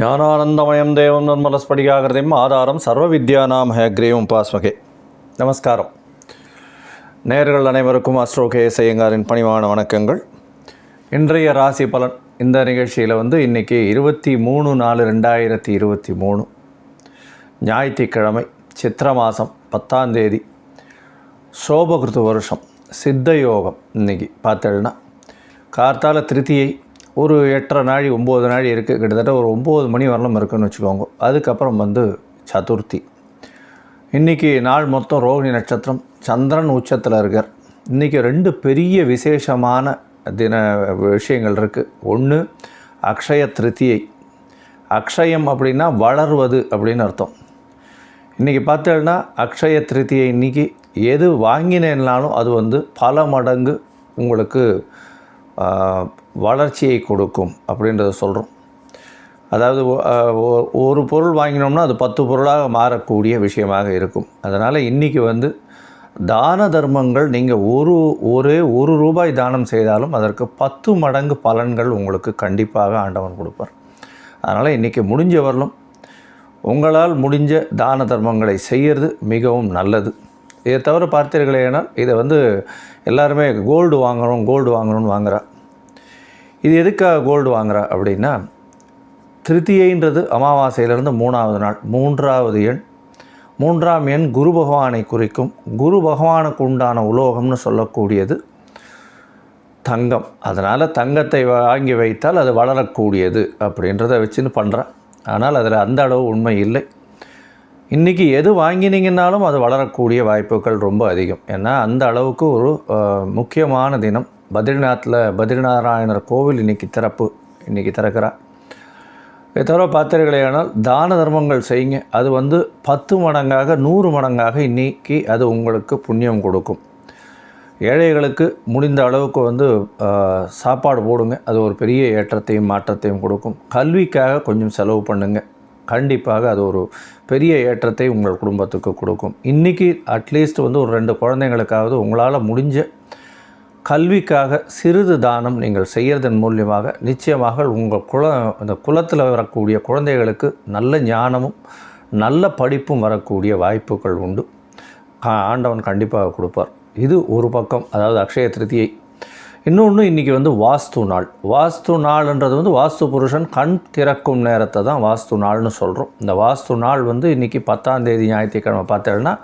ஞானானந்தமயம் தேவம் நிர்மலஸ்படிகாகிருதிம் ஆதாரம் சர்வ வித்யானாம் ஹயக்ரீவம் உபாஸ்மகே. நமஸ்காரம். நேயர்கள் அனைவருக்கும் அஸ்ட்ரோகே ஐயங்காரின் பணிவான வணக்கங்கள். இன்றைய ராசி பலன் இந்த நிகழ்ச்சியில் இன்றைக்கி 23/4/2023 ஞாயிற்றுக்கிழமை, சித்திர மாதம் 10ஆம் தேதி, சோபகிருத்து வருஷம், சித்த யோகம். இன்றைக்கி பார்த்தேன்னா கார்த்தால திருத்தியை ஒரு 8:30 நாழி 9 நாழி இருக்குது. கிட்டத்தட்ட ஒரு 9 மணி வரலும் இருக்குதுன்னு வச்சுக்கோங்க. அதுக்கப்புறம் சதுர்த்தி. இன்றைக்கி நாள் மொத்தம் ரோகிணி நட்சத்திரம், சந்திரன் உச்சத்தில் இருக்கார். இன்றைக்கி 2 பெரிய விசேஷமான விஷயங்கள் இருக்குது. ஒன்று அக்ஷய திருத்தியை. அக்ஷயம் அப்படின்னா வளர்வது அப்படின்னு அர்த்தம். இன்றைக்கி பார்த்தேன்னா அக்ஷய திருத்தியை இன்றைக்கி எது வாங்கினேன்னாலும் அது பல மடங்கு உங்களுக்கு வளர்ச்சியை கொடுக்கும் அப்படின்றத சொல்கிறோம். அதாவது ஒரு பொருள் வாங்கினோம்னா அது 10 பொருளாக மாறக்கூடிய விஷயமாக இருக்கும். அதனால் இன்றைக்கி தான தர்மங்கள் நீங்கள் ஒரே ஒரு ரூபாய் தானம் செய்தாலும் அதற்கு 10 மடங்கு பலன்கள் உங்களுக்கு கண்டிப்பாக ஆண்டவன் கொடுப்பார். அதனால் இன்றைக்கி முடிஞ்ச வரலும் உங்களால் முடிஞ்ச தான தர்மங்களை செய்கிறது மிகவும் நல்லது. இதை தவிர பார்த்தீர்களேனால் இதை எல்லாருமே கோல்டு வாங்கணும்னு வாங்குகிறா. இது எதுக்காக கோல்டு வாங்குகிறா அப்படின்னா, திருத்தியைன்றது அமாவாசையிலேருந்து 3ஆவது நாள், 3ஆவது எண். 3ஆம் எண் குரு பகவானை குறிக்கும். குரு பகவானுக்கு உண்டான உலோகம்னு சொல்லக்கூடியது தங்கம். அதனால் தங்கத்தை வாங்கி வைத்தால் அது வளரக்கூடியது அப்படின்றத வச்சுன்னு பண்ணுறேன். ஆனால் அதில் அந்த அளவு உண்மை இல்லை. இன்றைக்கி எது வாங்கினீங்கன்னாலும் அது வளரக்கூடிய வாய்ப்புகள் ரொம்ப அதிகம். ஏன்னா அந்த அளவுக்கு ஒரு முக்கியமான தினம். பத்ரிநாராயணர் கோவில் இன்றைக்கி திறக்கிறா. இதை தவிர பார்த்தீர்களேனால் தான தர்மங்கள் செய்யுங்க. அது 10 மடங்காக 100 மடங்காக இன்றைக்கி அது உங்களுக்கு புண்ணியம் கொடுக்கும். ஏழைகளுக்கு முடிந்த அளவுக்கு சாப்பாடு போடுங்க. அது ஒரு பெரிய ஏற்றத்தையும் மாற்றத்தையும் கொடுக்கும். கல்விக்காக கொஞ்சம் செலவு பண்ணுங்கள். கண்டிப்பாக அது ஒரு பெரிய ஏற்றத்தை உங்கள் குடும்பத்துக்கு கொடுக்கும். இன்றைக்கி அட்லீஸ்ட் ஒரு 2 குழந்தைங்களுக்காவது உங்களால் முடிஞ்ச கல்விக்காக சிறிது தானம் நீங்கள் செய்கிறதன் மூலியமாக நிச்சயமாக உங்கள் இந்த குலத்தில் வரக்கூடிய குழந்தைகளுக்கு நல்ல ஞானமும் நல்ல படிப்பும் வரக்கூடிய வாய்ப்புகள் உண்டு. ஆண்டவன் கண்டிப்பாக கொடுப்பார். இது ஒரு பக்கம், அதாவது அக்ஷய திருத்தியை. இன்னொன்று இன்றைக்கி வாஸ்து நாள். வாஸ்து நாள்ன்றது வாஸ்து புருஷன் கண் திறக்கும் நேரத்தை தான் வாஸ்து நாள்னு சொல்கிறோம். இந்த வாஸ்து நாள் இன்றைக்கி 10ஆம் தேதி ஞாயிற்றுக்கிழமை பார்த்தேன்னா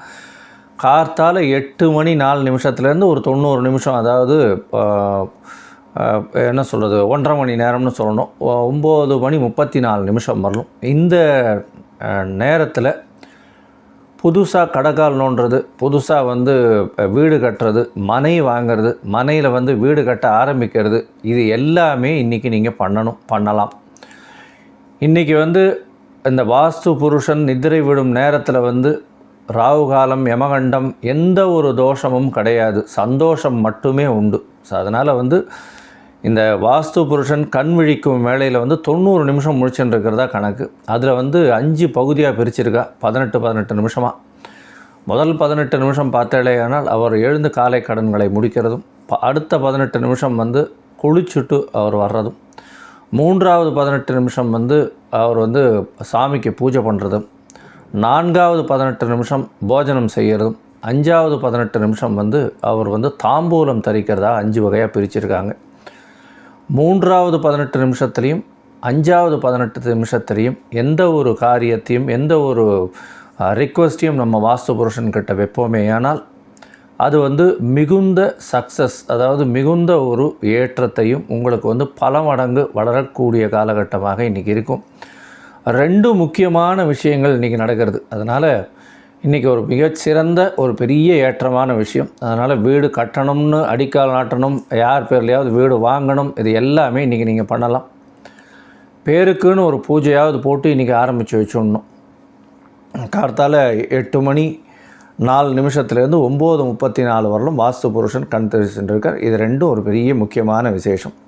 கார்த்தால 8 மணி 4 நிமிஷத்துலேருந்து ஒரு 90 நிமிஷம், அதாவது என்ன சொல்கிறது, 1.5 மணி நேரம்னு சொல்லணும். 9 மணி 34 நிமிஷம் வரணும். இந்த நேரத்தில் புதுசாக கடைக்கால் நோண்டுறது, புதுசாக வீடு கட்டுறது, மனை வாங்கிறது, மனையில் வீடு கட்ட ஆரம்பிக்கிறது, இது எல்லாமே இன்றைக்கி நீங்கள் பண்ணலாம். இன்றைக்கி இந்த வாஸ்து புருஷன் நித்திரை விடும் நேரத்தில் ராகு காலம், யமகண்டம், எந்த ஒரு தோஷமும் கிடையாது. சந்தோஷம் மட்டுமே உண்டு. ஸோ அதனால் இந்த வாஸ்து புருஷன் கண் விழிக்கும் வேளையில் 90 நிமிஷம் முழிச்சுட்டு இருக்கிறதா கணக்கு. அதில் 5 பகுதியாக பிரிச்சிருக்கா. 18 நிமிஷமாக. முதல் 18 நிமிஷம் பார்த்தாலேயானால் அவர் எழுந்து காலை கடன்களை முடிக்கிறதும், அடுத்த 18 நிமிஷம் குளிச்சுட்டு அவர் வர்றதும், 3ஆவது 18 நிமிஷம் அவர் சாமிக்கு பூஜை பண்ணுறதும், 4ஆவது 18 நிமிஷம் போஜனம் செய்கிறதும், 5ஆவது 18 நிமிஷம் அவர் தாம்பூலம் தரிக்கிறதா 5 வகையாக பிரிச்சிருக்காங்க. 3ஆவது 18 நிமிஷத்துலேயும் 5ஆவது 18 நிமிஷத்துலேயும் எந்த ஒரு காரியத்தையும் எந்த ஒரு ரிக்வெஸ்ட்டையும் நம்ம வாஸ்து புருஷன்கிட்ட வைப்போமே, ஆனால் அது மிகுந்த சக்ஸஸ், அதாவது மிகுந்த ஒரு ஏற்றத்தையும் உங்களுக்கு பல மடங்கு வளரக்கூடிய காலகட்டமாக இன்றைக்கி இருக்கும். 2 முக்கியமான விஷயங்கள் இன்றைக்கி நடக்கிறது. அதனால் இன்றைக்கி ஒரு மிகச்சிறந்த ஒரு பெரிய ஏற்றமான விஷயம். அதனால் வீடு கட்டணும்னு அடிக்கால் நாட்டணும், யார் பேர்லையாவது வீடு வாங்கணும், இது எல்லாமே இன்றைக்கி நீங்கள் பண்ணலாம். பேருக்குன்னு ஒரு பூஜையாவது போட்டு இன்றைக்கி ஆரம்பித்து வச்சுடணும். கார்த்தால 8 மணி 4 நிமிஷத்துலேருந்து 9:34 வரலும் வாஸ்து புருஷன் கண் தெரிஞ்சுருக்கார். இது 2 ஒரு பெரிய முக்கியமான விசேஷம்.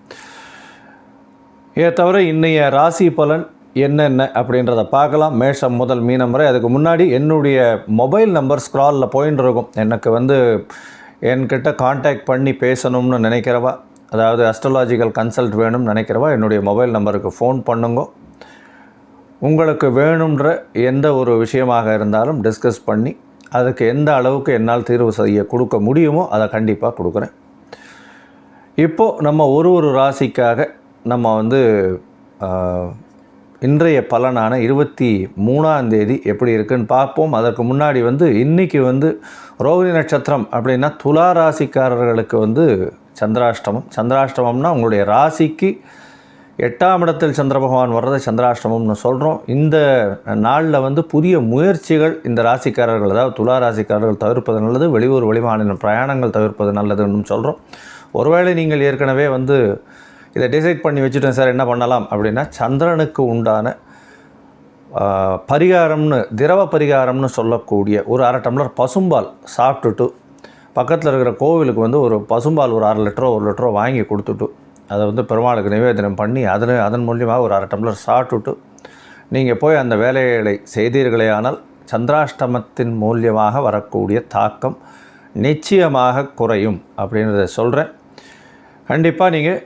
இதை தவிர இன்றைய ராசி பலன் என்னென்ன அப்படின்றத பார்க்கலாம். மேஷம் முதல் மீனம் வரை. அதுக்கு முன்னாடி என்னுடைய மொபைல் நம்பர் ஸ்க்ராலில் போயின்னு இருக்கும். எனக்கு என்கிட்ட காண்டாக்ட் பண்ணி பேசணும்னு நினைக்கிறவா, அதாவது அஸ்ட்ராலாஜிக்கல் கன்சல்ட் வேணும்னு நினைக்கிறவா என்னுடைய மொபைல் நம்பருக்கு ஃபோன் பண்ணுங்க. உங்களுக்கு வேணுன்ற எந்த ஒரு விஷயமாக இருந்தாலும் டிஸ்கஸ் பண்ணி அதுக்கு எந்த அளவுக்கு என்னால் தீர்வு செய்ய கொடுக்க முடியுமோ அதை கண்டிப்பாக கொடுக்குறேன். இப்போது நம்ம ஒரு ராசிக்காக நம்ம இன்றைய பலனான 23ஆம் தேதி எப்படி இருக்குன்னு பார்ப்போம். அதற்கு முன்னாடி இன்றைக்கி ரோகிணி நட்சத்திரம் அப்படின்னா துலா ராசிக்காரர்களுக்கு சந்திராஷ்டமம். சந்திராஷ்டமம்னா உங்களுடைய ராசிக்கு 8ஆம் இடத்தில் சந்திர பகவான் வர்றதை சந்திராஷ்டமம்னு சொல்கிறோம். இந்த நாளில் புதிய முயற்சிகள் இந்த ராசிக்காரர்கள், அதாவது துலா ராசிக்காரர்கள் தவிர்ப்பது நல்லது. வெளியூர் வெளிமாநில பிரயாணங்கள் தவிர்ப்பது நல்லதுன்னு சொல்கிறோம். ஒருவேளை நீங்கள் ஏற்கனவே இதை டிசைட் பண்ணி வச்சுட்டேன் சார், என்ன பண்ணலாம் அப்படின்னா, சந்திரனுக்கு உண்டான பரிகாரம்னு, திரவ பரிகாரம்னு சொல்லக்கூடிய ஒரு 1/2 டம்ளர் பசும்பால் சாப்பிட்டுட்டு பக்கத்தில் இருக்கிற கோவிலுக்கு ஒரு பசும்பால் ஒரு 1/2 லிட்டரோ 1 லிட்டரோ வாங்கி கொடுத்துட்டு அதை பெருமாளுக்கு நிவேதனம் பண்ணி அதன் மூலியமாக ஒரு 1/2 டம்ளர் சாப்பிட்டுட்டு நீங்கள் போய் அந்த வேலைகளை செய்தீர்களே ஆனால் சந்திராஷ்டமத்தின் மூலியமாக வரக்கூடிய தாக்கம் நிச்சயமாக குறையும் அப்படின்றத சொல்கிறேன். கண்டிப்பாக நீங்கள்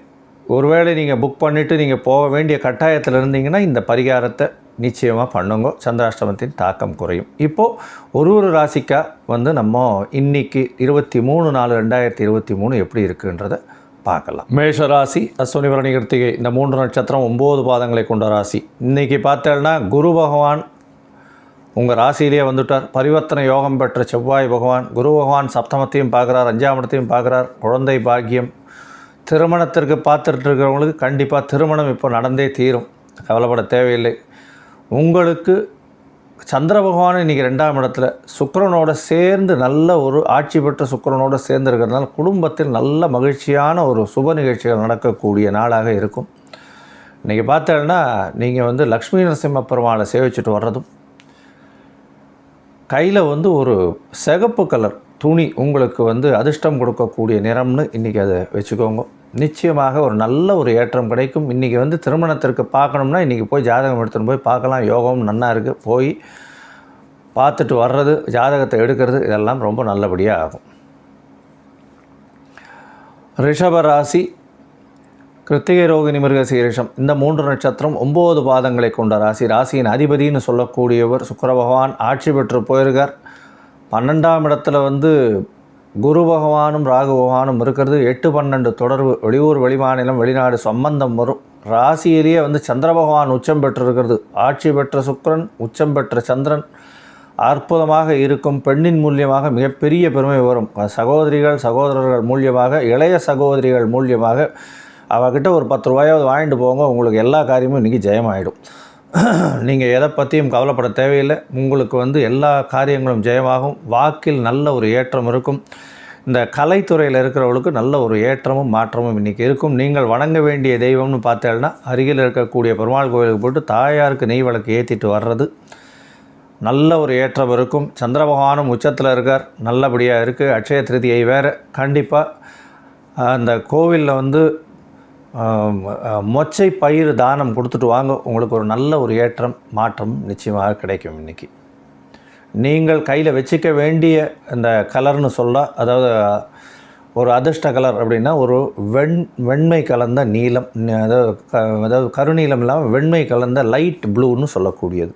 ஒருவேளை நீங்கள் புக் பண்ணிவிட்டு நீங்கள் போக வேண்டிய கட்டாயத்தில் இருந்தீங்கன்னா இந்த பரிகாரத்தை நிச்சயமாக பண்ணுங்க. சந்திராஷ்டமத்தின் தாக்கம் குறையும். இப்போது ஒரு ராசிக்காக நம்ம இன்றைக்கி 23/4/2023 எப்படி இருக்குன்றதை பார்க்கலாம். மேஷ ராசி, அஸ்வினி பரணி கிருத்திகை இந்த 3 நட்சத்திரம் 9 பாதங்களை கொண்ட ராசி. இன்றைக்கி பார்த்தேன்னா குரு பகவான் உங்கள் ராசியிலே வந்துட்டார். பரிவர்த்தனை யோகம் பெற்ற செவ்வாய் பகவான், குரு பகவான் சப்தமத்தையும் பார்க்குறார், 5ஆம் இடத்தையும் பார்க்குறார். குழந்தை பாக்கியம், திருமணத்திற்கு பார்த்துட்டு இருக்கிறவங்களுக்கு கண்டிப்பாக திருமணம் இப்போ நடந்தே தீரும், கவலைப்பட தேவையில்லை. உங்களுக்கு சந்திர பகவான் இன்றைக்கி 2ஆம் இடத்துல சுக்கிரனோட சேர்ந்து நல்ல ஒரு ஆட்சி பெற்ற சுக்கிரனோட சேர்ந்து இருக்கிறதுனால குடும்பத்தில் நல்ல மகிழ்ச்சியான ஒரு சுப நிகழ்ச்சிகள் நடக்கக்கூடிய நாளாக இருக்கும். இன்றைக்கி பார்த்தேன்னா நீங்கள் லக்ஷ்மி நரசிம்ம பெருமாளை சேவிச்சுட்டு வர்றதும், கையில் ஒரு சிகப்பு கலர் துணி உங்களுக்கு அதிர்ஷ்டம் கொடுக்கக்கூடிய நிறம்னு இன்றைக்கி அதை வச்சுக்கோங்க. நிச்சயமாக ஒரு நல்ல ஒரு ஏற்றம் கிடைக்கும். இன்றைக்கி திருமணத்திற்கு பார்க்கணும்னா இன்றைக்கி போய் ஜாதகம் எடுத்துகிட்டு போய் பார்க்கலாம். யோகம் நன்னா இருக்குது, போய் பார்த்துட்டு வர்றது, ஜாதகத்தை எடுக்கிறது, இதெல்லாம் ரொம்ப நல்லபடியாக ஆகும். ரிஷப ராசி, கிருத்திகை ரோகிணி மிருகசீரிஷம் இந்த 3 நட்சத்திரம் 9 பாதங்களை கொண்ட ராசி. ராசியின் அதிபதினு சொல்லக்கூடியவர் சுக்கிர பகவான் ஆட்சி பெற்று போயிருக்கார். 12ஆம் இடத்துல குரு பகவானும் ராகு பகவானும் இருக்கிறது. 8-12 தொடர்பு, வெளியூர் வெளிமாநிலம் வெளிநாடு சம்பந்தம் வரும். ராசியிலேயே சந்திர பகவான் உச்சம் பெற்றிருக்கிறது. ஆட்சி பெற்ற சுக்கிரன், உச்சம் பெற்ற சந்திரன் அற்புதமாக இருக்கும். பெண்ணின் மூலியமாக மிகப்பெரிய பெருமை வரும். சகோதரிகள் சகோதரர்கள் மூலியமாக, இளைய சகோதரிகள் மூலியமாக அவகிட்ட ஒரு 10 ரூபாயாவது வாங்கிட்டு போங்க, உங்களுக்கு எல்லா காரியமும் இன்றைக்கி ஜெயமாகிடும். நீங்கள் எதை பற்றியும் கவலைப்பட தேவையில்லை. உங்களுக்கு எல்லா காரியங்களும் ஜெயமாகும். வாக்கில் நல்ல ஒரு ஏற்றம் இருக்கும். இந்த கலைத்துறையில் இருக்கிறவங்களுக்கு நல்ல ஒரு ஏற்றமும் மாற்றமும் இன்றைக்கி இருக்கும். நீங்கள் வணங்க வேண்டிய தெய்வம்னு பார்த்தேன்னா அருகில் இருக்கக்கூடிய பெருமாள் கோவிலுக்கு போய்ட்டு தாயாருக்கு நெய் விளக்கு ஏற்றிட்டு வர்றது நல்ல ஒரு ஏற்றம் இருக்கும். சந்திர பகவானும் உச்சத்தில் இருக்கார், நல்லபடியாக இருக்குது. அட்சய திருதியை வேறு. கண்டிப்பாக அந்த கோவிலில் மொச்சை பயிர் தானம் கொடுத்துட்டு வாங்க, உங்களுக்கு ஒரு நல்ல ஒரு ஏற்றம் மாற்றம் நிச்சயமாக கிடைக்கும். இன்றைக்கி நீங்கள் கையில் வச்சுக்க வேண்டிய இந்த கலர்னு சொல்ல, அதாவது ஒரு அதிர்ஷ்ட கலர் அப்படின்னா ஒரு வெண்மை கலந்த நீலம், அதாவது கருநீலம் இல்லாமல் வெண்மை கலந்த லைட் ப்ளூன்னு சொல்லக்கூடியது.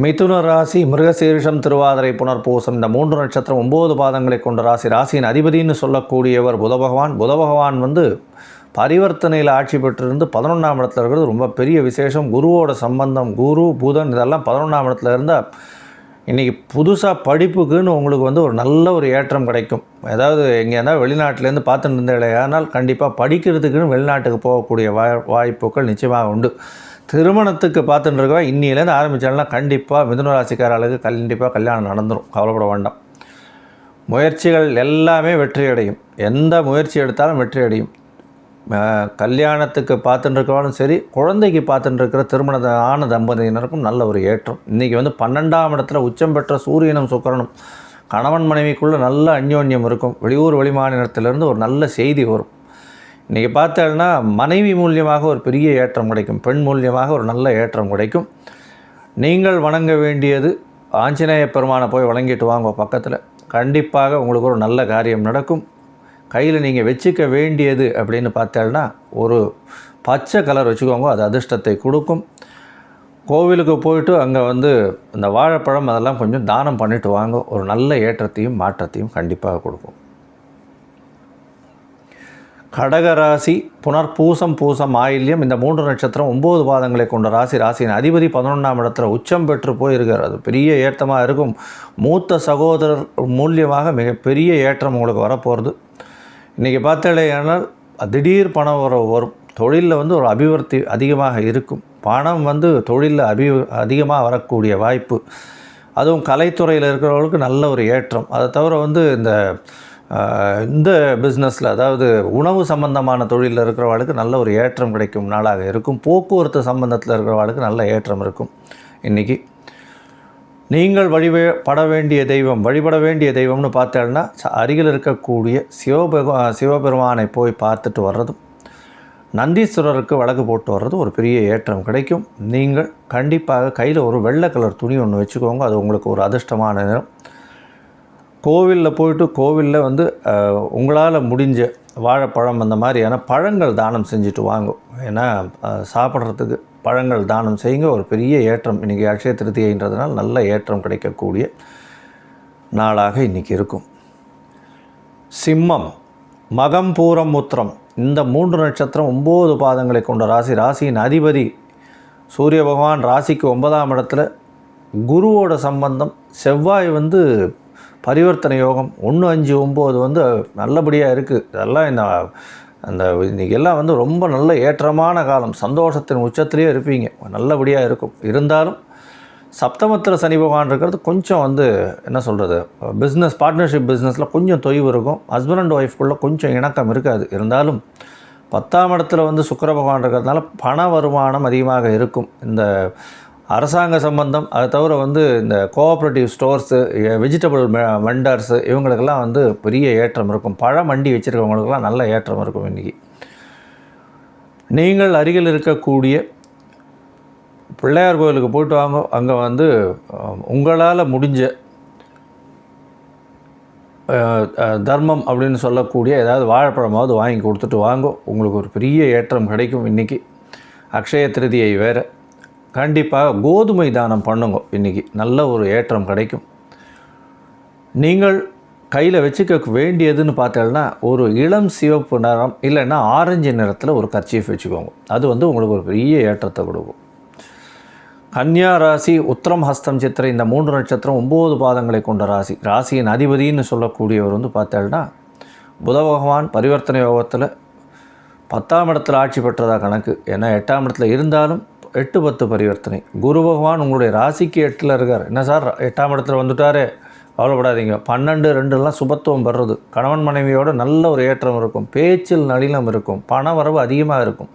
மிதுன ராசி, மிருகசீரிஷம் திருவாதிரை புனர்பூசம் இந்த 3 நட்சத்திரம் 9 பாதங்களை கொண்ட ராசி. ராசியின் அதிபதினு சொல்லக்கூடியவர் புத பகவான். புத பகவான் பரிவர்த்தனையில் ஆட்சி பெற்றிருந்து 11ஆம் இடத்துல இருக்கிறது ரொம்ப பெரிய விசேஷம். குருவோட சம்பந்தம், குரு புதன் இதெல்லாம் 11ஆம் இடத்துல இருந்தால் இன்றைக்கி புதுசாக படிப்புக்குன்னு உங்களுக்கு ஒரு நல்ல ஒரு ஏற்றம் கிடைக்கும். அதாவது எங்கேயா வெளிநாட்டிலேருந்து பார்த்துட்டு இருந்தே, ஆனால் கண்டிப்பாக படிக்கிறதுக்குன்னு வெளிநாட்டுக்கு போகக்கூடிய வாய்ப்புகள் நிச்சயமாக உண்டு. திருமணத்துக்கு பார்த்துட்டு இருக்கவா இன்னிலேருந்து ஆரம்பித்தாலும்னா கண்டிப்பாக மிதுன ராசிக்காரர்களுக்கு கண்டிப்பாக கல்யாணம் நடந்துடும், கவலைப்பட வேண்டாம். முயற்சிகள் எல்லாமே வெற்றி அடையும். எந்த முயற்சி எடுத்தாலும் வெற்றி அடையும். கல்யாணத்துக்கு பார்த்துட்டு இருக்கவாலும் சரி, குழந்தைக்கு பார்த்துட்டு இருக்கிற திருமணமான தம்பதியினருக்கும் நல்ல ஒரு ஏற்றம். இன்றைக்கி 12ஆம் இடத்துல உச்சம் பெற்ற சூரியனும் சுக்கிரனும் கணவன் மனைவிக்குள்ளே நல்ல அந்யோன்யம் இருக்கும். வெளியூர் வெளிமாநிலத்திலேருந்து ஒரு நல்ல செய்தி வரும். இன்றைக்கி பார்த்தேன்னா மனைவி மூலியமாக ஒரு பெரிய ஏற்றம் கிடைக்கும். பெண் மூலியமாக ஒரு நல்ல ஏற்றம் கிடைக்கும். நீங்கள் வணங்க வேண்டியது ஆஞ்சநேய பெருமானை போய் வணங்கிட்டு வாங்க. பக்கத்தில் கண்டிப்பாக உங்களுக்கு ஒரு நல்ல காரியம் நடக்கும். கையில் நீங்கள் வச்சுக்க வேண்டியது அப்படின்னு பார்த்தேன்னா ஒரு பச்சை கலர் வச்சுக்கோங்க, அது அதிர்ஷ்டத்தை கொடுக்கும். கோவிலுக்கு போயிட்டு அங்கே வந்து இந்த வாழைப்பழம் அதெல்லாம் கொஞ்சம் தானம் பண்ணிட்டு வாங்க, ஒரு நல்ல ஏற்றத்தையும் மாற்றத்தையும் கண்டிப்பாக கொடுக்கும். கடகராசி புனர்பூசம் பூசம் ஆயில்யம் இந்த 3 நட்சத்திரம் 9 பாதங்களை கொண்ட ராசி. ராசியின் அதிபதி 11ஆம் இடத்துல உச்சம் பெற்று போயிருக்கார். அது பெரிய ஏற்றமாக இருக்கும். மூத்த சகோதரர் மூலியமாக மிகப்பெரிய ஏற்றம் உங்களுக்கு வரப்போகிறது. இன்றைக்கி பார்த்தாலேயானால் திடீர் பணம் வரும். தொழிலில் வந்து ஒரு அபிவிருத்தி அதிகமாக இருக்கும். பணம் வந்து தொழிலில் அதிகமாக வரக்கூடிய வாய்ப்பு. அதுவும் கலைத்துறையில் இருக்கிறவங்களுக்கு நல்ல ஒரு ஏற்றம். அதை தவிர வந்து இந்த பிஸ்னஸில், அதாவது உணவு சம்பந்தமான தொழிலில் இருக்கிறவர்களுக்கு நல்ல ஒரு ஏற்றம் கிடைக்கும் நாளாக இருக்கும். போக்குவரத்து சம்பந்தத்தில் இருக்கிறவர்களுக்கு நல்ல ஏற்றம் இருக்கும். இன்றைக்கி நீங்கள் வழிபட வேண்டிய தெய்வம்னு பார்த்தேன்னா அருகில் இருக்கக்கூடிய சிவபெருமானை போய் பார்த்துட்டு வர்றதும், நந்தீஸ்வரருக்கு வழக்கு போட்டு வர்றது ஒரு பெரிய ஏற்றம் கிடைக்கும். நீங்கள் கண்டிப்பாக கையில் ஒரு வெள்ளை கலர் துணி ஒன்று வச்சுக்கோங்க, அது உங்களுக்கு ஒரு அதிர்ஷ்டமான நிறம். கோவிலில் போயிட்டு கோவிலில் வந்து உங்களால் முடிஞ்ச வாழைப்பழம் அந்த மாதிரியான பழங்கள் தானம் செஞ்சுட்டு வாங்கும். ஏன்னா சாப்பிட்றதுக்கு பழங்கள் தானம் செய்யுங்க, ஒரு பெரிய ஏற்றம். இன்றைக்கி அக்ஷய திருதியைன்றதுனால் நல்ல ஏற்றம் கிடைக்கக்கூடிய நாளாக இன்றைக்கி இருக்கும். சிம்மம் மகம் பூரம் உத்திரம் இந்த 3 நட்சத்திரம் 9 பாதங்களை கொண்ட ராசி. ராசியின் அதிபதி சூரிய பகவான் ராசிக்கு 9ஆம் இடத்துல. குருவோட சம்பந்தம், செவ்வாய் வந்து பரிவர்த்தனை யோகம் 1, 5, 9 வந்து நல்லபடியாக இருக்குது. இதெல்லாம் இன்றைக்கி எல்லாம் வந்து ரொம்ப நல்ல ஏற்றமான காலம். சந்தோஷத்தின் உச்சத்திலேயே இருப்பீங்க, நல்லபடியாக இருக்கும். இருந்தாலும் சப்தமத்தில் சனி பகவான் இருக்கிறது கொஞ்சம் வந்து என்ன சொல்கிறது, பார்ட்னர்ஷிப் பிஸ்னஸில் கொஞ்சம் தொய்வு இருக்கும். ஹஸ்பண்ட் அண்ட் ஒய்ஃப்குள்ளே கொஞ்சம் இணக்கம் இருக்காது. இருந்தாலும் 10ஆம் இடத்துல வந்து சுக்கிர பகவான் இருக்கிறதுனால பண வருமானம் அதிகமாக இருக்கும். இந்த அரசாங்க சம்பந்தம், அதை தவிர வந்து இந்த கோஆப்ரேட்டிவ் ஸ்டோர்ஸு, வெஜிடபிள் வெண்டர்ஸு, இவங்களுக்கெல்லாம் வந்து பெரிய ஏற்றம் இருக்கும். பழ மண்டி வச்சுருக்கவங்களுக்கெல்லாம் நல்ல ஏற்றம் இருக்கும். இன்றைக்கி நீங்கள் அருகில் இருக்கக்கூடிய பிள்ளையார் கோயிலுக்கு போய்ட்டு வாங்க. அங்கே வந்து உங்களால் முடிஞ்ச தர்மம் அப்படின்னு சொல்லக்கூடிய ஏதாவது வாழைப்பழமாவது வாங்கி கொடுத்துட்டு வாங்க, உங்களுக்கு ஒரு பெரிய ஏற்றம் கிடைக்கும். இன்றைக்கி அக்ஷய திருதியை வேறு. கண்டிப்பாக கோதுமை தானம் பண்ணுங்க, இன்றைக்கி நல்ல ஒரு ஏற்றம் கிடைக்கும். நீங்கள் கையில் வச்சுக்க வேண்டியதுன்னு பார்த்தீங்கன்னா ஒரு இளம் சிவப்பு நிறம் இல்லைன்னா ஆரஞ்சு நிறத்தில் ஒரு கர்ச்சீஃப் வச்சுக்கோங்க, அது வந்து உங்களுக்கு ஒரு பெரிய ஏற்றத்தை கொடுக்கும். கன்னியா ராசி உத்திரம் ஹஸ்தம் சித்திரை இந்த 3 நட்சத்திரம் 9 பாதங்களை கொண்ட ராசி. ராசியின் அதிபதினு சொல்லக்கூடியவர் வந்து பார்த்தீங்கன்னா புத பகவான் பரிவர்த்தனை யோகத்தில் 10ஆம் இடத்துல ஆட்சி பெற்றதாக கணக்கு. ஏன்னா 8ஆம் இடத்துல இருந்தாலும் 8-10 பரிவர்த்தனை. குரு பகவான் உங்களுடைய ராசிக்கு 8ல் இருக்கார். என்ன சார் 8ஆம் இடத்துல வந்துட்டாரே, கவலைப்படாதீங்க. 12, 2 சுபத்துவம் பெறுறது. கணவன் மனைவியோட நல்ல ஒரு ஏற்றம் இருக்கும். பேச்சில் நளினம் இருக்கும். பண வரவு அதிகமாக இருக்கும்.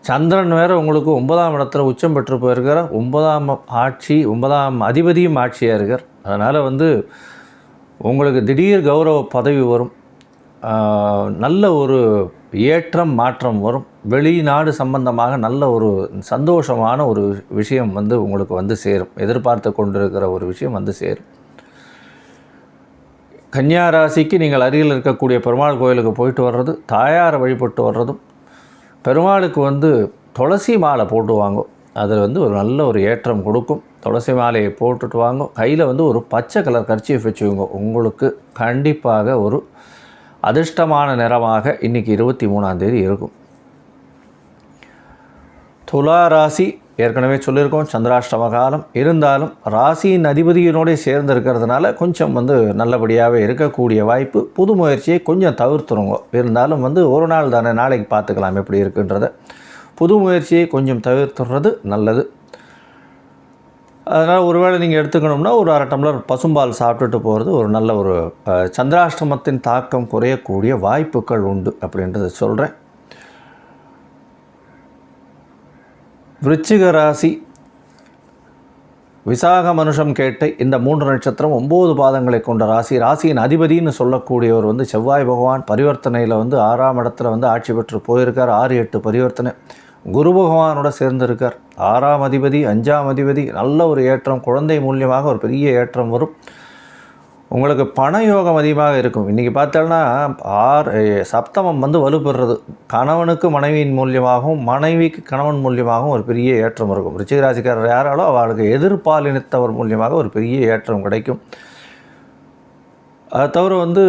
சந்திரன் வேறு உங்களுக்கு 9ஆம் இடத்துல உச்சம் பெற்று போயிருக்கிற 9ஆம் அதிபதியும் ஆட்சியாக இருக்கார். அதனால் வந்து உங்களுக்கு திடீர் கௌரவ பதவி வரும். நல்ல ஒரு ஏற்றம் மாற்றம் வரும். வெளிநாடு சம்பந்தமாக நல்ல ஒரு சந்தோஷமான ஒரு விஷயம் வந்து உங்களுக்கு வந்து சேரும். எதிர்பார்த்து கொண்டிருக்கிற ஒரு விஷயம் வந்து சேரும். கன்னியா ராசிக்கு நீங்கள் அருகில் இருக்கக்கூடிய பெருமாள் கோயிலுக்கு போயிட்டு வர்றது, தாயாரை வழிபட்டு வர்றதும், பெருமாளுக்கு வந்து துளசி மாலை போட்டு வாங்கும், அதில் வந்து ஒரு நல்ல ஒரு ஏற்றம் கொடுக்கும். துளசி மாலையை போட்டுட்டு வாங்க. கையில் வந்து ஒரு பச்சை கலர் கர்ச்சீஃப் வச்சுக்கோங்க, உங்களுக்கு கண்டிப்பாக ஒரு அதிர்ஷ்டமான நிறமாக இன்றைக்கி 23ஆம் தேதி இருக்கும். துலா ராசி ஏற்கனவே சொல்லியிருக்கோம், சந்திராஷ்டம காலம். இருந்தாலும் ராசியின் அதிபதியினோட சேர்ந்து இருக்கிறதுனால கொஞ்சம் வந்து நல்லபடியாகவே இருக்கக்கூடிய வாய்ப்பு. புது முயற்சியை கொஞ்சம் தவிர்த்துருங்க. இருந்தாலும் வந்து ஒரு நாள் தானே, நாளைக்கு பார்த்துக்கலாம் எப்படி இருக்குன்றதை. புது முயற்சியை கொஞ்சம் தவிர்த்துறது நல்லது. அதனால் ஒருவேளை நீங்கள் எடுத்துக்கணும்னா ஒரு 1/2 டம்ளர் பசும்பால் சாப்பிட்டுட்டு போகிறது ஒரு நல்ல ஒரு சந்திராஷ்டமத்தின் தாக்கம் குறையக்கூடிய வாய்ப்புகள் உண்டு அப்படின்றத சொல்கிறேன். விருச்சிக ராசி விசாக மனுஷம் கேட்டை இந்த 3 நட்சத்திரம் 9 பாதங்களை கொண்ட ராசி. ராசியின் அதிபதினு சொல்லக்கூடியவர் வந்து செவ்வாய் பகவான் பரிவர்த்தனையில் வந்து 6ஆம் இடத்துல வந்து ஆட்சி பெற்று போயிருக்கார். 6-8 பரிவர்த்தனை. குரு பகவானோட சேர்ந்திருக்கார். 6ஆம் அதிபதி 5ஆம் அதிபதி. நல்ல ஒரு ஏற்றம், குழந்தை மூலியமாக ஒரு பெரிய ஏற்றம் வரும். உங்களுக்கு பண யோகம் அதிகமாக இருக்கும். இன்றைக்கி பார்த்தோன்னா சப்தமம் வந்து வலுப்பெறுறது. கணவனுக்கு மனைவியின் மூலியமாகவும் மனைவிக்கு கணவன் மூலியமாகவும் ஒரு பெரிய ஏற்றம் இருக்கும். ரிச்சிக ராசிக்காரர் யாராலோ அவளுக்கு எதிர்பாலினத்தவர் மூலியமாக ஒரு பெரிய ஏற்றம் கிடைக்கும். அதை தவிர வந்து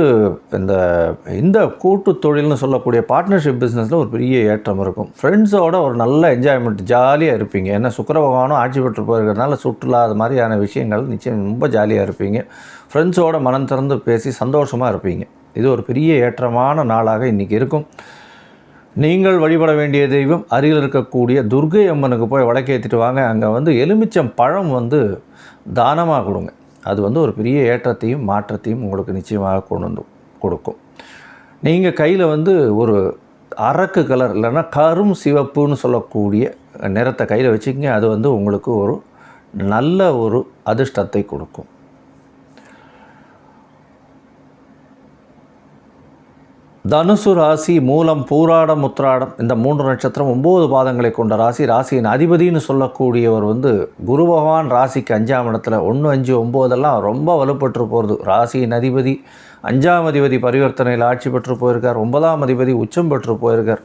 இந்த கூட்டு தொழில்னு சொல்லக்கூடிய பார்ட்னர்ஷிப் பிஸ்னஸில் ஒரு பெரிய ஏற்றம் இருக்கும். ஃப்ரெண்ட்ஸோட ஒரு நல்ல என்ஜாய்மெண்ட், ஜாலியாக இருப்பீங்க. ஏன்னா சுக்கிர பகவானும் ஆட்சி பெற்று போயிருக்கிறதுனால சுற்றுலா அது மாதிரியான விஷயங்கள் நிச்சயம் ரொம்ப ஜாலியாக இருப்பீங்க. ஃப்ரெண்ட்ஸோட மனம் திறந்து பேசி சந்தோஷமாக இருப்பீங்க. இது ஒரு பெரிய ஏற்றமான நாளாக இன்றைக்கி இருக்கும். நீங்கள் வழிபட வேண்டிய தெய்வம் அருகில் இருக்கக்கூடிய துர்க்கை அம்மனுக்கு போய் வடக்கேற்றிட்டு வாங்க. அங்கே வந்து எலுமிச்சம் பழம் வந்து தானமாக கொடுங்க. அது வந்து ஒரு பெரிய ஏற்றத்தையும் மாற்றத்தையும் உங்களுக்கு நிச்சயமாக கொண்டு வந்து கொடுக்கும். நீங்கள் கையில் வந்து ஒரு அரக்கு கலர் இல்லைன்னா கரும் சிவப்புன்னு சொல்லக்கூடிய நிறத்தை கையில் வச்சுக்கிங்க. அது வந்து உங்களுக்கு ஒரு நல்ல ஒரு அதிர்ஷ்டத்தை கொடுக்கும். தனுசு ராசி, மூலம், பூராடம், உத்திராடம் இந்த 3 நட்சத்திரம் 9 பாதங்களை கொண்ட ராசி. ராசியின் அதிபதினு சொல்லக்கூடியவர் வந்து குரு பகவான். ராசிக்கு 5ஆம் இடத்துல 1, 5, 9 ரொம்ப வலுப்பட்டு போகிறது. ராசியின் அதிபதி 5ஆம் அதிபதி பரிவர்த்தனையில் ஆட்சி பெற்று போயிருக்கார். 9ஆம் அதிபதி உச்சம் பெற்று போயிருக்கார்.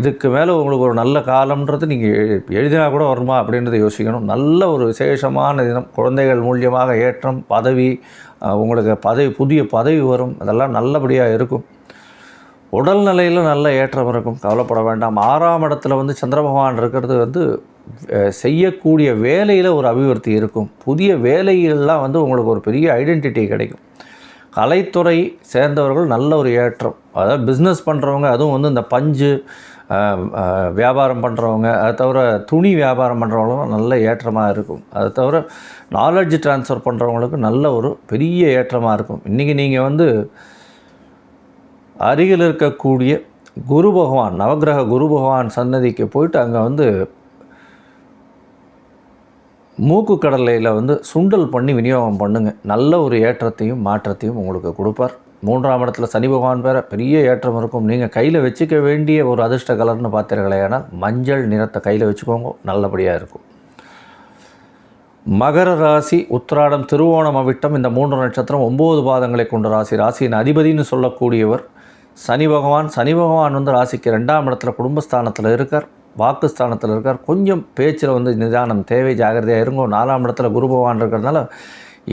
இதுக்கு மேலே உங்களுக்கு ஒரு நல்ல காலம்ன்றது நீங்கள் எழுதினா கூட வருமா அப்படின்றத யோசிக்கணும். நல்ல ஒரு விசேஷமான தினம். குழந்தைகள் மூலியமாக ஏற்றம், பதவி, உங்களுக்கு புதிய பதவி வரும். அதெல்லாம் நல்லபடியாக இருக்கும். உடல்நிலையில் நல்ல ஏற்றம் இருக்கும், கவலைப்பட வேண்டாம். 6ஆம் இடத்துல வந்து சந்திர பகவான் இருக்கிறது வந்து செய்யக்கூடிய வேலையில் ஒரு அபிவிருத்தி இருக்கும். புதிய வேலைகள்லாம் வந்து உங்களுக்கு ஒரு பெரிய ஐடென்டிட்டி கிடைக்கும். கலைத்துறை சேர்ந்தவர்கள் நல்ல ஒரு ஏற்றம். அதாவது பிஸ்னஸ் பண்ணுறவங்க, அதுவும் வந்து இந்த பஞ்சு வியாபாரம் பண்ணுறவங்க, அதை தவிர துணி வியாபாரம் பண்ணுறவங்களும் நல்ல ஏற்றமாக இருக்கும். அதை தவிர நாலேஜ் ட்ரான்ஸ்ஃபர் பண்ணுறவங்களுக்கு நல்ல ஒரு பெரிய ஏற்றமாக இருக்கும். இன்றைக்கி நீங்கள் வந்து அருகில் இருக்கக்கூடிய குரு பகவான், நவகிரக குரு பகவான் சன்னதிக்கு போயிட்டு அங்கே வந்து மூக்கு கடலையில் வந்து சுண்டல் பண்ணி விநியோகம் பண்ணுங்கள். நல்ல ஒரு ஏற்றத்தையும் மாற்றத்தையும் உங்களுக்கு கொடுப்பார். 3ஆம் இடத்துல சனி பகவான் வேறு பெரிய ஏற்றம் இருக்கும். நீங்கள் கையில் வச்சுக்க வேண்டிய ஒரு அதிர்ஷ்ட கலர்னு பார்த்தீர்களே, ஆனால் மஞ்சள் நிறத்தை கையில் வச்சுக்கோங்க, நல்லபடியாக இருக்கும். மகர ராசி, உத்திராடம், திருவோணம், அவிட்டம் இந்த 3 நட்சத்திரம் 9 பாதங்களை கொண்ட ராசி. ராசியின் அதிபதினு சொல்லக்கூடியவர் சனி பகவான். சனி பகவான் வந்து ராசிக்கு 2ஆம் இடத்துல குடும்பஸ்தானத்தில் இருக்கார், வாக்குஸ்தானத்தில் இருக்கார். கொஞ்சம் பேச்சில் வந்து நிதானம் தேவை, ஜாகிரதையாக இருங்கோ. 4ஆம் இடத்துல குரு பகவான் இருக்கிறதுனால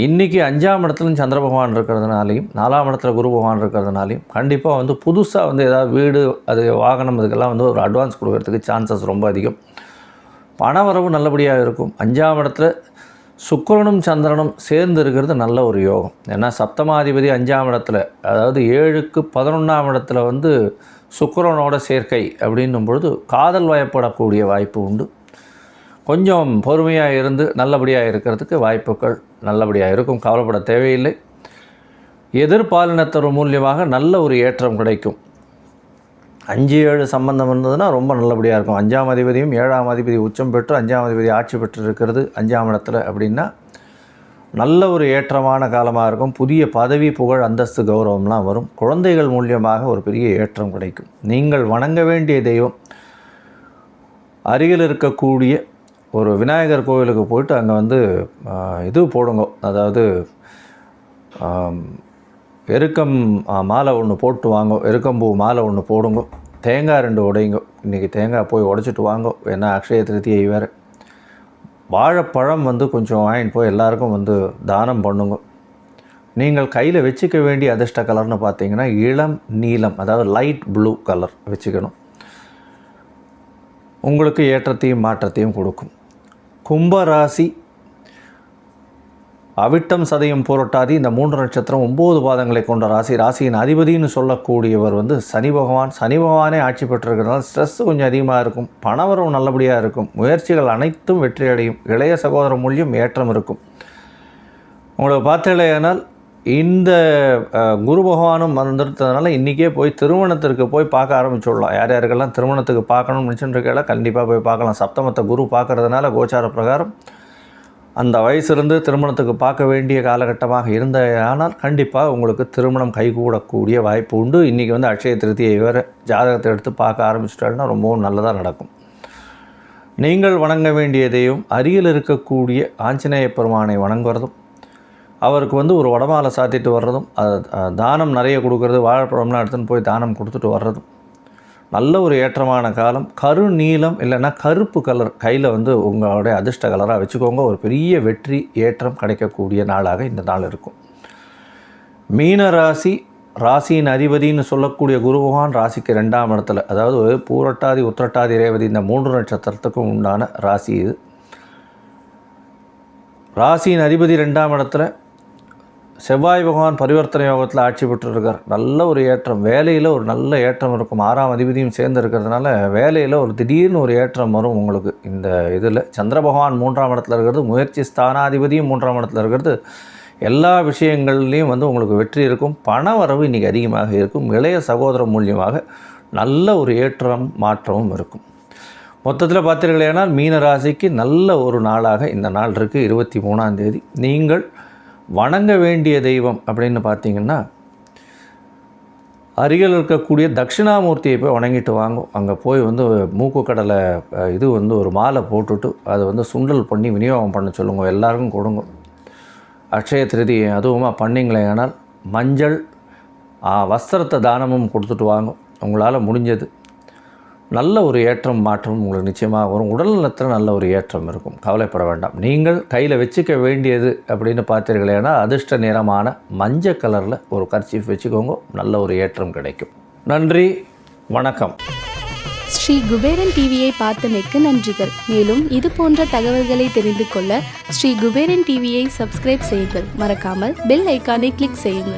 இன்றைக்கி 5ஆம் இடத்துலையும் சந்திர பகவான் இருக்கிறதுனாலையும் 4ஆம் இடத்துல குரு பகவான் இருக்கிறதுனாலையும் கண்டிப்பாக வந்து புதுசாக வந்து ஏதாவது வீடு, அது வாகனம், இதுக்கெல்லாம் வந்து ஒரு அட்வான்ஸ் கொடுக்கறதுக்கு சான்சஸ் ரொம்ப அதிகம். பணவரவு நல்லபடியாக இருக்கும். 5ஆம் இடத்துல சுக்கிரனும் சந்திரனும் சேர்ந்து இருக்கிறது நல்ல ஒரு யோகம். ஏன்னா சப்தமாதிபதி 5ஆம் இடத்துல, அதாவது 7க்கு 11ஆம் இடத்துல வந்து சுக்கிரனோட சேர்க்கை அப்படின்னும் பொழுது காதல் வயப்படக்கூடிய வாய்ப்பு உண்டு. கொஞ்சம் பொறுமையாக இருந்து நல்லபடியாக இருக்கிறதுக்கு வாய்ப்புகள் நல்லபடியாக இருக்கும், கவலைப்பட தேவையில்லை. எதிர்பாலினத்தர் மூலியமாக நல்ல ஒரு ஏற்றம் கிடைக்கும். 5, 7 சம்பந்தம் இருந்ததுன்னா ரொம்ப நல்லபடியாக இருக்கும். 5ஆம் அதிபதியும் 7ஆம் அதிபதி உச்சம் பெற்று 5ஆம் அதிபதி ஆட்சி பெற்று இருக்கிறது 5ஆம் இடத்துல அப்படின்னா நல்ல ஒரு ஏற்றமான காலமாக இருக்கும். புதிய பதவி, புகழ், அந்தஸ்து, கௌரவம்லாம் வரும். குழந்தைகள் மூலியமாக ஒரு பெரிய ஏற்றம் கிடைக்கும். நீங்கள் வணங்க வேண்டிய தெய்வம் அருகில் இருக்கக்கூடிய ஒரு விநாயகர் கோவிலுக்கு போயிட்டு அங்கே வந்து இது போடுங்க. அதாவது எருக்கம் மாலை ஒன்று போட்டு வாங்க, எருக்கம்பூ மாலை ஒன்று போடுங்க, தேங்காய் 2 உடைங்க. இன்றைக்கி தேங்காய் போய் உடைச்சிட்டு வாங்க, ஏன்னா அக்ஷய திருத்தியை வேறு. வாழைப்பழம் வந்து கொஞ்சம் வாங்கிட்டு போய் எல்லாருக்கும் வந்து தானம் பண்ணுங்க. நீங்கள் கையில் வச்சுக்க வேண்டிய அதிர்ஷ்ட கலர்னு பார்த்தீங்கன்னா இளம் நீலம், அதாவது லைட் ப்ளூ கலர் வச்சுக்கணும். உங்களுக்கு ஏற்றத்தையும் மாற்றத்தையும் கொடுக்கும். கும்பராசி, அவிட்டம், சதயம், புரட்டாதி இந்த 3 நட்சத்திரம் 9 பாதங்களை கொண்ட ராசி. ராசியின் அதிபதினு சொல்லக்கூடியவர் வந்து சனி பகவான். சனி பகவானே ஆட்சி பெற்றிருக்கிறதுனால ஸ்ட்ரெஸ் கொஞ்சம் அதிகமாக இருக்கும். பணவரவு நல்லபடியாக இருக்கும். முயற்சிகள் அனைத்தும் வெற்றி அடையும். இளைய சகோதர மூலியம் ஏற்றம் இருக்கும். உங்களுக்கு பார்த்தீங்களேனால் இந்த குரு பகவானும் வந்துட்டதுனால இன்றைக்கே போய் திருமணத்திற்கு போய் பார்க்க ஆரம்பிச்சுடலாம். யார் யாருக்கெல்லாம் திருமணத்துக்கு பார்க்கணும்னு நினச்சிட்டு கண்டிப்பாக போய் பார்க்கலாம். சப்தமத்தை குரு பார்க்குறதுனால கோச்சார பிரகாரம் அந்த வயசுலேருந்து திருமணத்துக்கு பார்க்க வேண்டிய காலகட்டமாக இருந்த ஆனால் கண்டிப்பாக உங்களுக்கு திருமணம் கைகூடக்கூடிய வாய்ப்பு உண்டு. இன்றைக்கி வந்து அக்ஷய திருத்தியை வேறு ஜாதகத்தை எடுத்து பார்க்க ஆரம்பிச்சிட்டாங்கன்னா ரொம்பவும் நல்லதாக நடக்கும். நீங்கள் வணங்க வேண்டியதையும் அருகில் இருக்கக்கூடிய ஆஞ்சநேய பெருமானை வணங்குவதும், அவருக்கு வந்து ஒரு வடமாலை சாத்திட்டு வர்றதும், தானம் நிறைய கொடுக்கறது, வாழைப்பழம்லாம் எடுத்துன்னு போய் தானம் கொடுத்துட்டு வர்றதும் நல்ல ஒரு ஏற்றமான காலம். கருநீலம் இல்லைன்னா கருப்பு கலர் கையில் வந்து உங்களுடைய அதிர்ஷ்ட கலராக வச்சுக்கோங்க. ஒரு பெரிய வெற்றி ஏற்றம் கிடைக்கக்கூடிய நாளாக இந்த நாள் இருக்கும். மீன ராசி, ராசியின் அதிபதினு சொல்லக்கூடிய குரு பகவான் ராசிக்கு 2ஆம் இடத்துல, அதாவது பூரட்டாதி உத்திரட்டாதி ரேவதி இந்த 3 நட்சத்திரத்துக்கும் உண்டான ராசி இது. ராசியின் அதிபதி 2ஆம் இடத்துல, செவ்வாய் பகவான் பரிவர்த்தனை யோகத்தில் ஆட்சி பெற்றிருக்கார். நல்ல ஒரு ஏற்றம், வேலையில் ஒரு நல்ல ஏற்றம் இருக்கும். 6ஆம் அதிபதியும் சேர்ந்து இருக்கிறதுனால வேலையில் ஒரு திடீர்னு ஒரு ஏற்றம் வரும் உங்களுக்கு. இந்த இதில் சந்திர பகவான் 3ஆம் இடத்துல இருக்கிறது, முயற்சி ஸ்தானாதிபதியும் 3ஆம் இடத்துல இருக்கிறது, எல்லா விஷயங்கள்லேயும் வந்து உங்களுக்கு வெற்றி இருக்கும். பண வரவு இன்றைக்கி அதிகமாக இருக்கும். இளைய சகோதரம் மூலியமாக நல்ல ஒரு ஏற்றம் மாற்றமும் இருக்கும். மொத்தத்தில் பார்த்தீர்களேனால் மீன ராசிக்கு நல்ல ஒரு நாளாக இந்த நாள் இருக்குது. 23ஆம் தேதி நீங்கள் வணங்க வேண்டிய தெய்வம் அப்படின்னு பார்த்தீங்கன்னா, அருகில் இருக்கக்கூடிய தட்சிணாமூர்த்தியை போய் வணங்கிட்டு வாங்கும். அங்கே போய் வந்து மூக்கு கடலை இது வந்து ஒரு மாலை போட்டுட்டு அதை வந்து சுண்டல் பண்ணி விநியோகம் பண்ண சொல்லுங்கள், எல்லாருக்கும் கொடுங்க. அக்ஷய திருதி அதுவுமா பண்ணிங்களேனால் மஞ்சள் வஸ்திரத்தை தானமும் கொடுத்துட்டு வாங்க. உங்களால் முடிஞ்சது. நல்ல ஒரு ஏற்றம் மாற்றம் உங்களுக்கு நிச்சயமாக வரும். உடல் நலத்தில் நல்ல ஒரு ஏற்றம் இருக்கும். கவலைப்பட வேண்டாம். நீங்கள் கையில் வச்சுக்க வேண்டியது அப்படின்னு பார்த்தீர்களேனா அதிர்ஷ்ட நிறமான மஞ்சள் கலரில் ஒரு கர்ச்சீஃப் வச்சுக்கோங்க. நல்ல ஒரு ஏற்றம் கிடைக்கும். நன்றி, வணக்கம். ஸ்ரீ குபேரன் டிவியை பார்த்தமைக்கு நன்றிகள். மேலும் இது போன்ற தகவல்களை தெரிந்து கொள்ள ஸ்ரீ குபேரன் டிவியை சப்ஸ்கிரைப் செய்யுங்கள். மறக்காமல் பெல் ஐக்கானை கிளிக் செய்யுங்கள்.